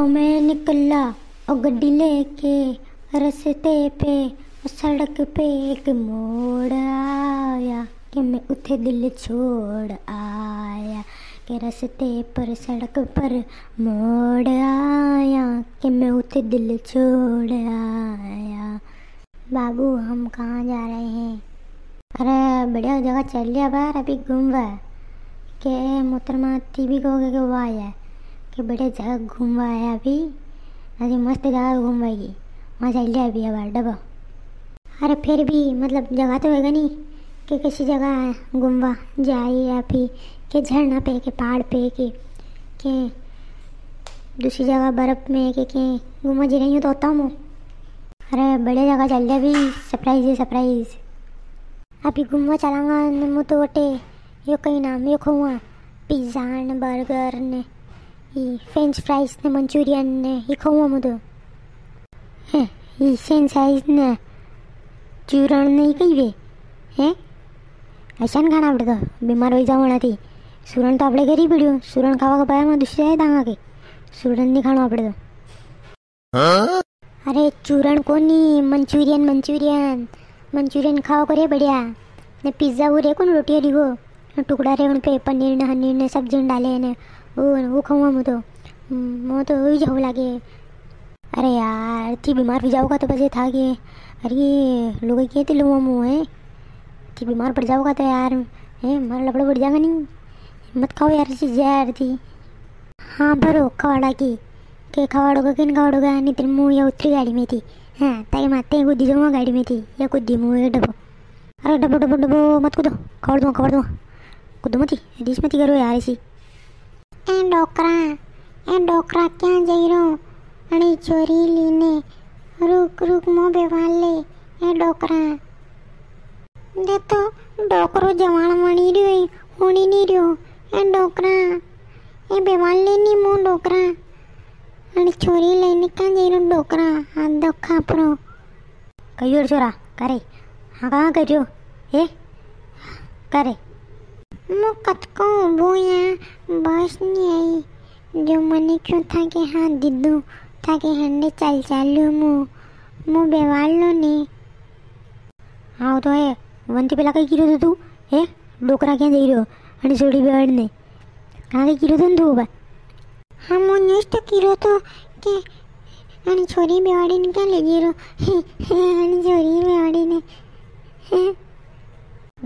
मैं निकला और गड्डी लेके रस्ते पे सड़क पे एक मोड़ आया कि मैं उठे दिल छोड़ आया कि रस्ते पर सड़क पर मोड़ आया कि मैं उठे दिल छोड़ आया। बाबू हम कहाँ जा रहे हैं? अरे बढ़िया जगह चल लिया बार अभी घूमवा के मोहतरमा टीवी को आया कि बढ़िया जगह घूमवा आया अभी मस्त जगह घूमवाएगी वहाँ चल लिया अभी अब डबा। अरे फिर भी मतलब जगह तो होगा नहीं कि किसी जगह घूमवा जाए या फिर के झरना पे के पहाड़ पे के दूसरी जगह बर्फ़ में के घूमा जी रही हूँ तो होता हूँ। अरे बड़े जगह चल लिया अभी सरप्राइज है सरप्राइज अभी घूमवा चलांगा मुँह तो वटे यो कहीं नाम यो खुआ पिज़्ज़ा ने बर्गर ने फ्रेंच फ्राइज ने मंचूरियन ने ये खाऊँ मुझे ये फ्रेंच फ्राइज ने चूरण नहीं कही वे हैं ऐसा नहीं खाना पड़ता बीमार हो जाओ थी सूरन तो अपने घर ही पीड़ियो सूरन खावा का पाया मैं दूसरी जाए दांगा के सूरन नहीं खाना पड़ता। अरे चूरण को नहीं मंचूरियन मंचूरियन मंचूरियन खाओ करे बढ़िया ने पिज़्ज़ा वो रे कौन रोटी को टुकड़ा रे उन पे पनीर ने हनीर ने सब्जी डाले ने वो खाऊंगा मैं तो वही जाऊ लगे। अरे यार थी बीमार भी जाऊँगा तो बजे था कि अरे लोग कहते लो मुँह है थी बीमार पड़ जाऊँगा तो यार है मारा लपड़ा पड़ जाएगा नहीं मत खाओ यार चीज़ यार थी। हाँ भरो खवाड़ा की के खवाड़ोगा किन खवाड़ोगा नहीं तेरे मुँह या उतरी गाड़ी में थी हाँ ताकि माते कुदी जाऊँगा गाड़ी में थी या कुदी मुँह डबो। अरे डबो डबो डबो मत कूदो खबर दूँ कूदो मत ही डिश मत करो यार ऐसी। ए डोकरा क्या जाई रो अड़ी चोरी लीने रुक रुक मोह बेवाल ले ए डोकरा दे तो डोकरो जवान मणी रियो होनी नहीं रियो ए डोकरा ए बेवाल ले नी मोह डोकरा अड़ी चोरी लेने क्या जाई रो डोकरा हाथ धोखा परो कहियो छोरा करे हाँ कहाँ करियो ए करे मुकत को वो यहाँ बस नहीं आई जो मने क्यों था कि हाँ दिद्दू था कि हंडे चल चालू मुँह बेवाल लो ने। हाँ तो है वंती पेला कहीं गिरो तू है डोकरा क्या दे रहे हो अरे छोड़ी बेवाड़ ने कहाँ कहीं गिरो तू बा हाँ मुझे तो गिरो तो के अरे छोरी बेवाड़ी ने क्या ले गिरो अरे छोरी बेवाड़ी ने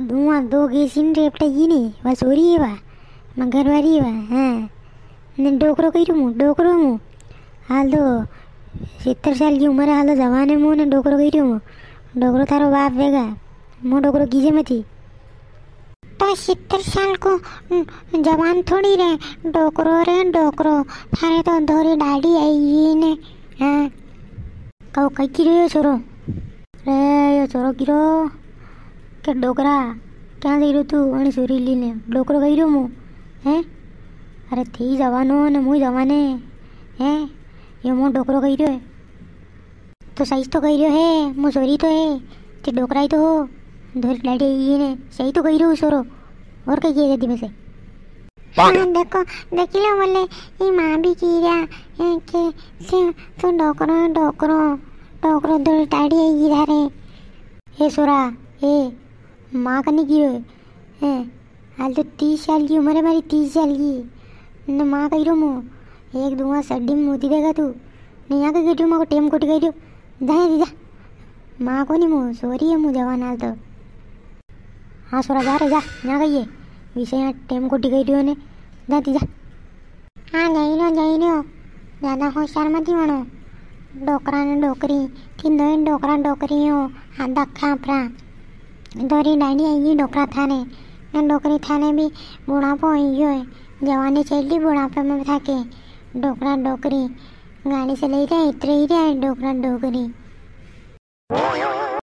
धुआं दो गेसिन रेपटा ये नहीं बस हो रही है वह मैं घर वाली है वह हाँ ने डोकरो कही रूँ डोकरो मुँह हाल तो 70 साल की उम्र है हाल तो जवान है मुँह ने डोकरो कही रूँ डोकरो थारो बाप वेगा मुँह डोकरो कीजे में थी तो 70 साल को जवान थोड़ी रहे डोकरो थारे तो धोरी दाढ़ी आई ये ने हाँ कहो कहीं की रहे हो छोरो रे यो छोरो गिरो के डोकरा क्या दे रहे तू अरे सूरी ली ने डोकरो कही रहो मुँह हैं अरे थी जवानो ने मुँह जवाने हैं ये मुँह डोकरो कही रहे तो सही तो कही रहे है मुँह सोरी तो है ते डोकरा ही तो हो धोरी डाढ़ी ये ने सही तो कही रहो सोरो और कहीं किए जाती में से हाँ देखो देख लो बोले ये माँ भी की रहा के तू डोकरो धोरी डाढ़ी है इधर है हे सोरा हे माँ करने की है हाल तो 30 साल की उम्र है मेरी 30 साल की न माँ कही रो मुँह एक दूँगा सड्डी में मोती देगा तू नहीं यहाँ कही माँ को टेम कोटी कही जा माँ को नहीं मुँह सॉरी है मुँह जवान हाल तो हाँ सोरा जा रहे जा यहाँ कहिए विषय यहाँ टेम कोटी कही रही ने जाती जा हाँ जाई रो ज़्यादा होशियार मत ही बनो डोकरा ने डोकरी कि दो डोकरा डोकरी हो हाथ दखा अपरा धोरी डाढ़ी आई डोकरा थाने डोकरी थाने भी बुढ़ापो है जवानी चली बुढ़ापे में था के डोकरा डोकरी गाड़ी से ले रहे इतरे ही रहे डोकरा डोकरी।